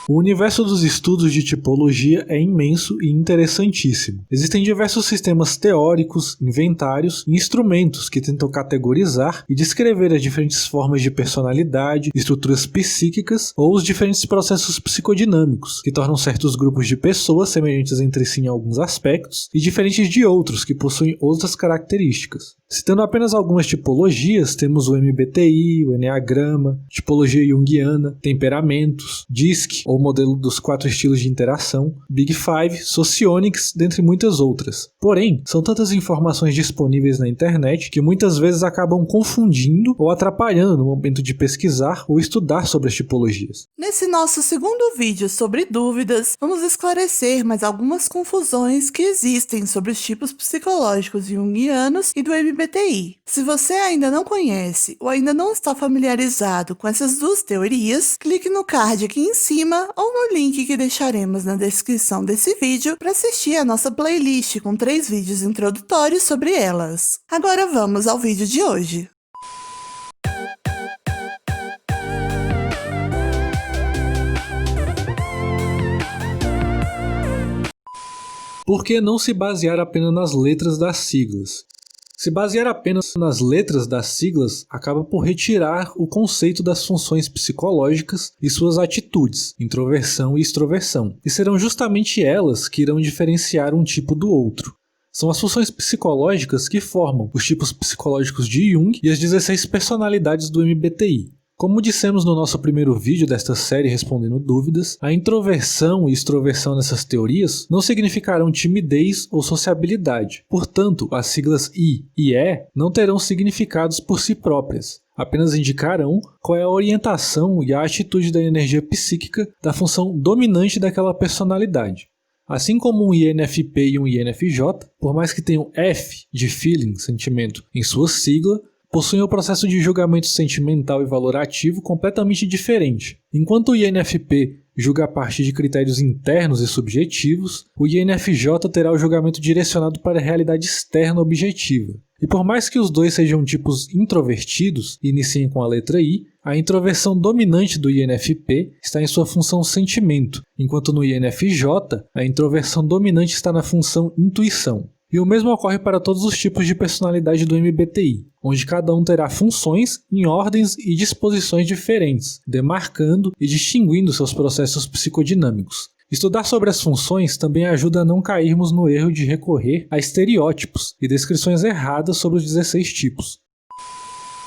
O universo dos estudos de tipologia é imenso e interessantíssimo. Existem diversos sistemas teóricos, inventários e instrumentos que tentam categorizar e descrever as diferentes formas de personalidade, estruturas psíquicas ou os diferentes processos psicodinâmicos, que tornam certos grupos de pessoas semelhantes entre si em alguns aspectos e diferentes de outros que possuem outras características. Citando apenas algumas tipologias, temos o MBTI, o Enneagrama, tipologia junguiana, temperamentos, DISC, ou modelo dos 4 estilos de interação, Big Five, Socionics, dentre muitas outras. Porém, são tantas informações disponíveis na internet que muitas vezes acabam confundindo ou atrapalhando no momento de pesquisar ou estudar sobre as tipologias. Nesse nosso segundo vídeo sobre dúvidas, vamos esclarecer mais algumas confusões que existem sobre os tipos psicológicos junguianos e do MBTI. Se você ainda não conhece ou ainda não está familiarizado com essas duas teorias, clique no card aqui em cima ou no link que deixaremos na descrição desse vídeo para assistir a nossa playlist com 3 vídeos introdutórios sobre elas. Agora vamos ao vídeo de hoje. Por que não se basear apenas nas letras das siglas? Se basear apenas nas letras das siglas acaba por retirar o conceito das funções psicológicas e suas atitudes, introversão e extroversão, e serão justamente elas que irão diferenciar um tipo do outro. São as funções psicológicas que formam os tipos psicológicos de Jung e as 16 personalidades do MBTI. Como dissemos no nosso primeiro vídeo desta série respondendo dúvidas, a introversão e extroversão nessas teorias não significarão timidez ou sociabilidade. Portanto, as siglas I e E não terão significados por si próprias. Apenas indicarão qual é a orientação e a atitude da energia psíquica da função dominante daquela personalidade. Assim como um INFP e um INFJ, por mais que tenham F de feeling, sentimento, em sua sigla, possuem o processo de julgamento sentimental e valorativo completamente diferente. Enquanto o INFP julga a partir de critérios internos e subjetivos, o INFJ terá o julgamento direcionado para a realidade externa objetiva. E por mais que os dois sejam tipos introvertidos e iniciem com a letra I, a introversão dominante do INFP está em sua função sentimento, enquanto no INFJ a introversão dominante está na função intuição. E o mesmo ocorre para todos os tipos de personalidade do MBTI, onde cada um terá funções em ordens e disposições diferentes, demarcando e distinguindo seus processos psicodinâmicos. Estudar sobre as funções também ajuda a não cairmos no erro de recorrer a estereótipos e descrições erradas sobre os 16 tipos.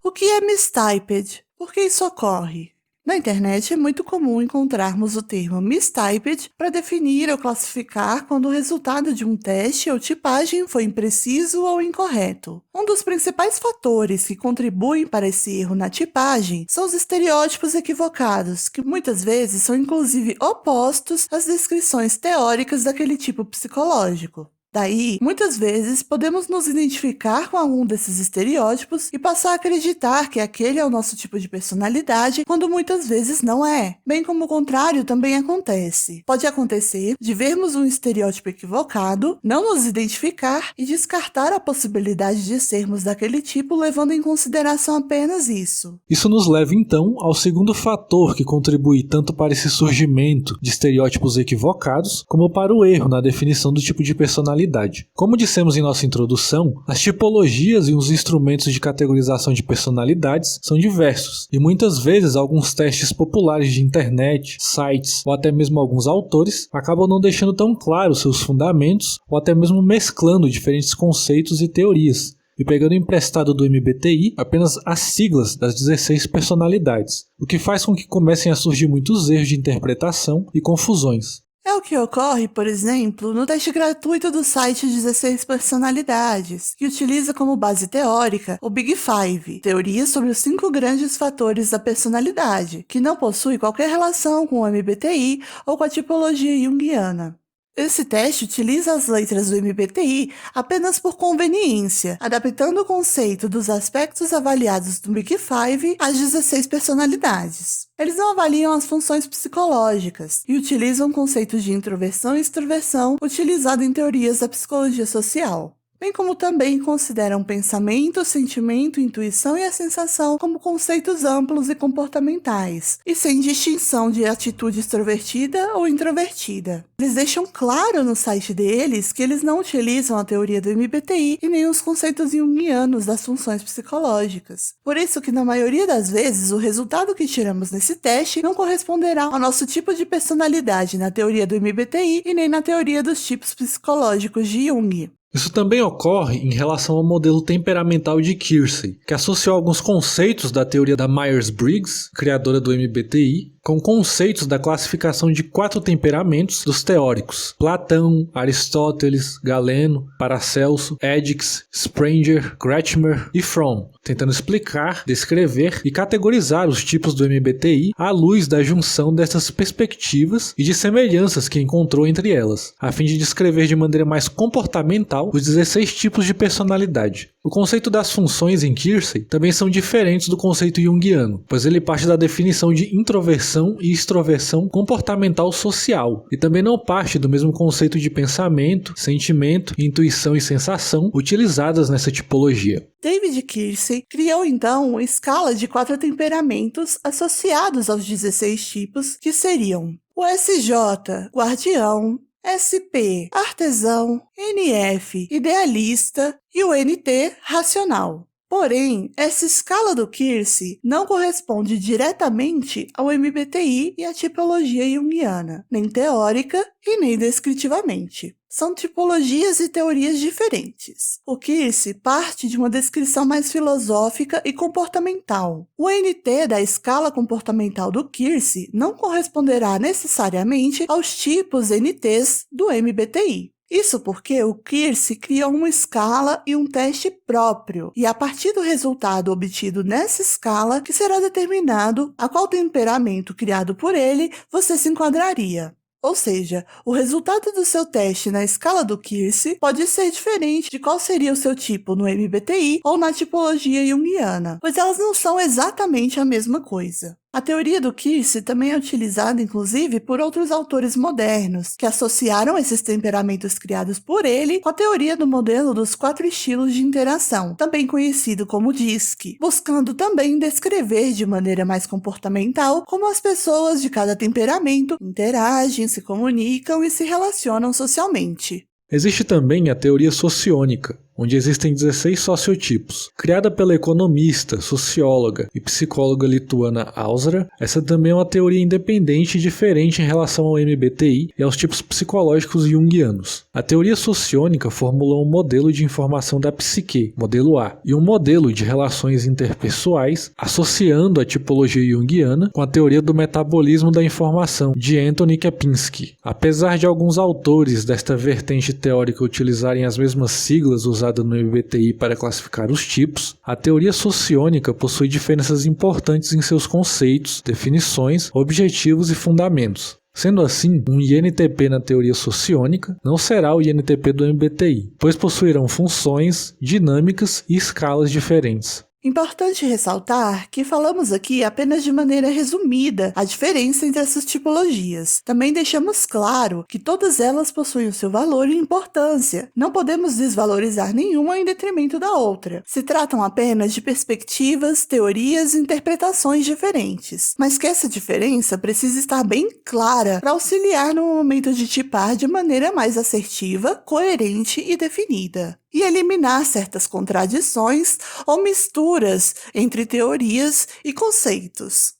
O que é mistyped? Por que isso ocorre? Na internet é muito comum encontrarmos o termo mistyped para definir ou classificar quando o resultado de um teste ou tipagem foi impreciso ou incorreto. Um dos principais fatores que contribuem para esse erro na tipagem são os estereótipos equivocados, que muitas vezes são inclusive opostos às descrições teóricas daquele tipo psicológico. Daí, muitas vezes, podemos nos identificar com algum desses estereótipos e passar a acreditar que aquele é o nosso tipo de personalidade, quando muitas vezes não é. Bem como o contrário também acontece. Pode acontecer de vermos um estereótipo equivocado, não nos identificar e descartar a possibilidade de sermos daquele tipo, levando em consideração apenas isso. Isso nos leva então ao segundo fator que contribui tanto para esse surgimento de estereótipos equivocados, como para o erro na definição do tipo de personalidade. Como dissemos em nossa introdução, as tipologias e os instrumentos de categorização de personalidades são diversos, e muitas vezes alguns testes populares de internet, sites ou até mesmo alguns autores acabam não deixando tão claros seus fundamentos ou até mesmo mesclando diferentes conceitos e teorias, e pegando emprestado do MBTI apenas as siglas das 16 personalidades, o que faz com que comecem a surgir muitos erros de interpretação e confusões. É o que ocorre, por exemplo, no teste gratuito do site 16 Personalidades, que utiliza como base teórica o Big Five, teoria sobre os 5 grandes fatores da personalidade, que não possui qualquer relação com o MBTI ou com a tipologia junguiana. Esse teste utiliza as letras do MBTI apenas por conveniência, adaptando o conceito dos aspectos avaliados do Big Five às 16 personalidades. Eles não avaliam as funções psicológicas e utilizam conceitos de introversão e extroversão utilizado em teorias da psicologia social. bem como também consideram pensamento, sentimento, intuição e a sensação como conceitos amplos e comportamentais, e sem distinção de atitude extrovertida ou introvertida. Eles deixam claro no site deles que eles não utilizam a teoria do MBTI e nem os conceitos junguianos das funções psicológicas. Por isso que na maioria das vezes o resultado que tiramos nesse teste não corresponderá ao nosso tipo de personalidade na teoria do MBTI e nem na teoria dos tipos psicológicos de Jung. Isso também ocorre em relação ao modelo temperamental de Keirsey, que associou alguns conceitos da teoria da Myers-Briggs, criadora do MBTI, com conceitos da classificação de 4 temperamentos dos teóricos: Platão, Aristóteles, Galeno, Paracelso, Edix, Sprenger, Kretschmer e Fromm, tentando explicar, descrever e categorizar os tipos do MBTI à luz da junção dessas perspectivas e de semelhanças que encontrou entre elas, a fim de descrever de maneira mais comportamental os 16 tipos de personalidade. O conceito das funções em Keirsey também são diferentes do conceito junguiano, pois ele parte da definição de introversão e extroversão comportamental social, e também não parte do mesmo conceito de pensamento, sentimento, intuição e sensação utilizadas nessa tipologia. David Keirsey criou então uma escala de 4 temperamentos associados aos 16 tipos, que seriam o SJ, guardião, SP, artesão, NF, idealista e o NT, racional. Porém, essa escala do Keirsey não corresponde diretamente ao MBTI e à tipologia junguiana, nem teórica e nem descritivamente. São tipologias e teorias diferentes. O Keirsey parte de uma descrição mais filosófica e comportamental. O NT da escala comportamental do Keirsey não corresponderá necessariamente aos tipos NTs do MBTI. Isso porque o Keirsey criou uma escala e um teste próprio, e a partir do resultado obtido nessa escala que será determinado a qual temperamento criado por ele você se enquadraria. Ou seja, o resultado do seu teste na escala do Keirsey pode ser diferente de qual seria o seu tipo no MBTI ou na tipologia junguiana, pois elas não são exatamente a mesma coisa. A teoria do Keirsey também é utilizada, inclusive, por outros autores modernos, que associaram esses temperamentos criados por ele com a teoria do modelo dos 4 estilos de interação, também conhecido como DISC, buscando também descrever de maneira mais comportamental como as pessoas de cada temperamento interagem, se comunicam e se relacionam socialmente. Existe também a teoria sociônica, onde existem 16 sociotipos. Criada pela economista, socióloga e psicóloga lituana Ausra, essa também é uma teoria independente e diferente em relação ao MBTI e aos tipos psicológicos junguianos. A teoria sociônica formulou um modelo de informação da psique, modelo A, e um modelo de relações interpessoais, associando a tipologia junguiana com a teoria do metabolismo da informação, de Anthony Kempinski. Apesar de alguns autores desta vertente teórica utilizarem as mesmas siglas usadas no MBTI para classificar os tipos, a teoria sociônica possui diferenças importantes em seus conceitos, definições, objetivos e fundamentos. Sendo assim, um INTP na teoria sociônica não será o INTP do MBTI, pois possuirão funções, dinâmicas e escalas diferentes. Importante ressaltar que falamos aqui apenas de maneira resumida a diferença entre essas tipologias. Também deixamos claro que todas elas possuem o seu valor e importância. Não podemos desvalorizar nenhuma em detrimento da outra. Se tratam apenas de perspectivas, teorias e interpretações diferentes. Mas que essa diferença precisa estar bem clara para auxiliar no momento de tipar de maneira mais assertiva, coerente e definida. E eliminar certas contradições ou misturas entre teorias e conceitos.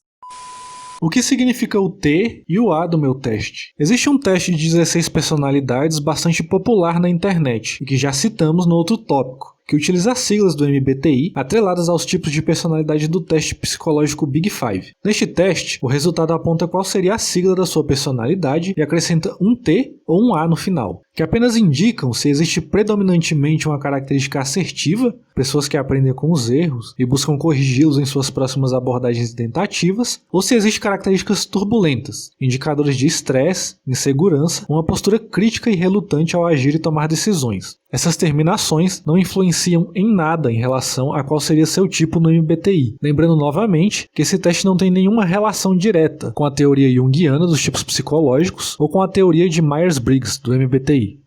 O que significa o T e o A do meu teste? Existe um teste de 16 personalidades bastante popular na internet, e que já citamos no outro tópico, que utiliza as siglas do MBTI atreladas aos tipos de personalidade do teste psicológico Big Five. Neste teste, o resultado aponta qual seria a sigla da sua personalidade e acrescenta um T ou um A no final, que apenas indicam se existe predominantemente uma característica assertiva, pessoas que aprendem com os erros e buscam corrigi-los em suas próximas abordagens e tentativas, ou se existem características turbulentas, indicadores de estresse, insegurança, uma postura crítica e relutante ao agir e tomar decisões. Essas terminações não influenciam em nada em relação a qual seria seu tipo no MBTI. Lembrando novamente que esse teste não tem nenhuma relação direta com a teoria junguiana dos tipos psicológicos ou com a teoria de Myers-Briggs do MBTI.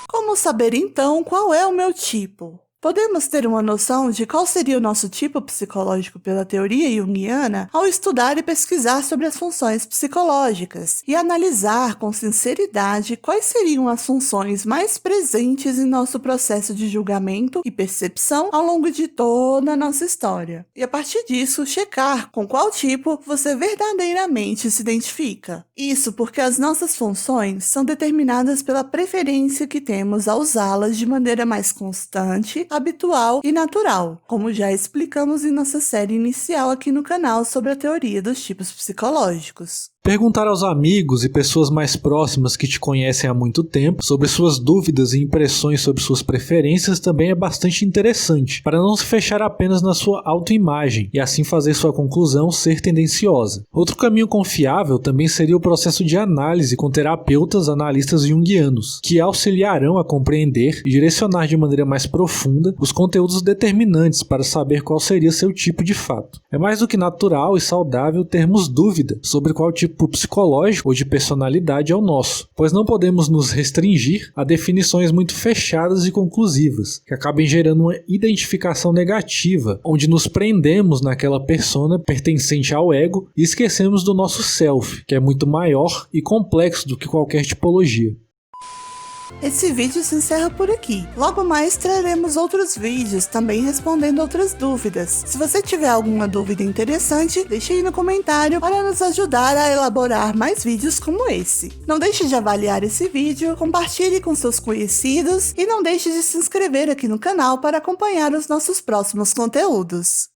Como Vamos saber então qual é o meu tipo. Podemos ter uma noção de qual seria o nosso tipo psicológico pela teoria junguiana ao estudar e pesquisar sobre as funções psicológicas e analisar com sinceridade quais seriam as funções mais presentes em nosso processo de julgamento e percepção ao longo de toda a nossa história. E a partir disso, checar com qual tipo você verdadeiramente se identifica. Isso porque as nossas funções são determinadas pela preferência que temos a usá-las de maneira mais constante, habitual e natural, como já explicamos em nossa série inicial aqui no canal sobre a teoria dos tipos psicológicos. Perguntar aos amigos e pessoas mais próximas que te conhecem há muito tempo sobre suas dúvidas e impressões sobre suas preferências também é bastante interessante, para não se fechar apenas na sua autoimagem e assim fazer sua conclusão ser tendenciosa. Outro caminho confiável também seria o processo de análise com terapeutas analistas junguianos, que auxiliarão a compreender e direcionar de maneira mais profunda os conteúdos determinantes para saber qual seria seu tipo de fato. É mais do que natural e saudável termos dúvida sobre qual tipo psicológico ou de personalidade é o nosso, pois não podemos nos restringir a definições muito fechadas e conclusivas, que acabem gerando uma identificação negativa, onde nos prendemos naquela persona pertencente ao ego e esquecemos do nosso self, que é muito maior e complexo do que qualquer tipologia. Esse vídeo se encerra por aqui. Logo mais traremos outros vídeos também respondendo outras dúvidas. Se você tiver alguma dúvida interessante, deixe aí no comentário para nos ajudar a elaborar mais vídeos como esse. Não deixe de avaliar esse vídeo, compartilhe com seus conhecidos e não deixe de se inscrever aqui no canal para acompanhar os nossos próximos conteúdos.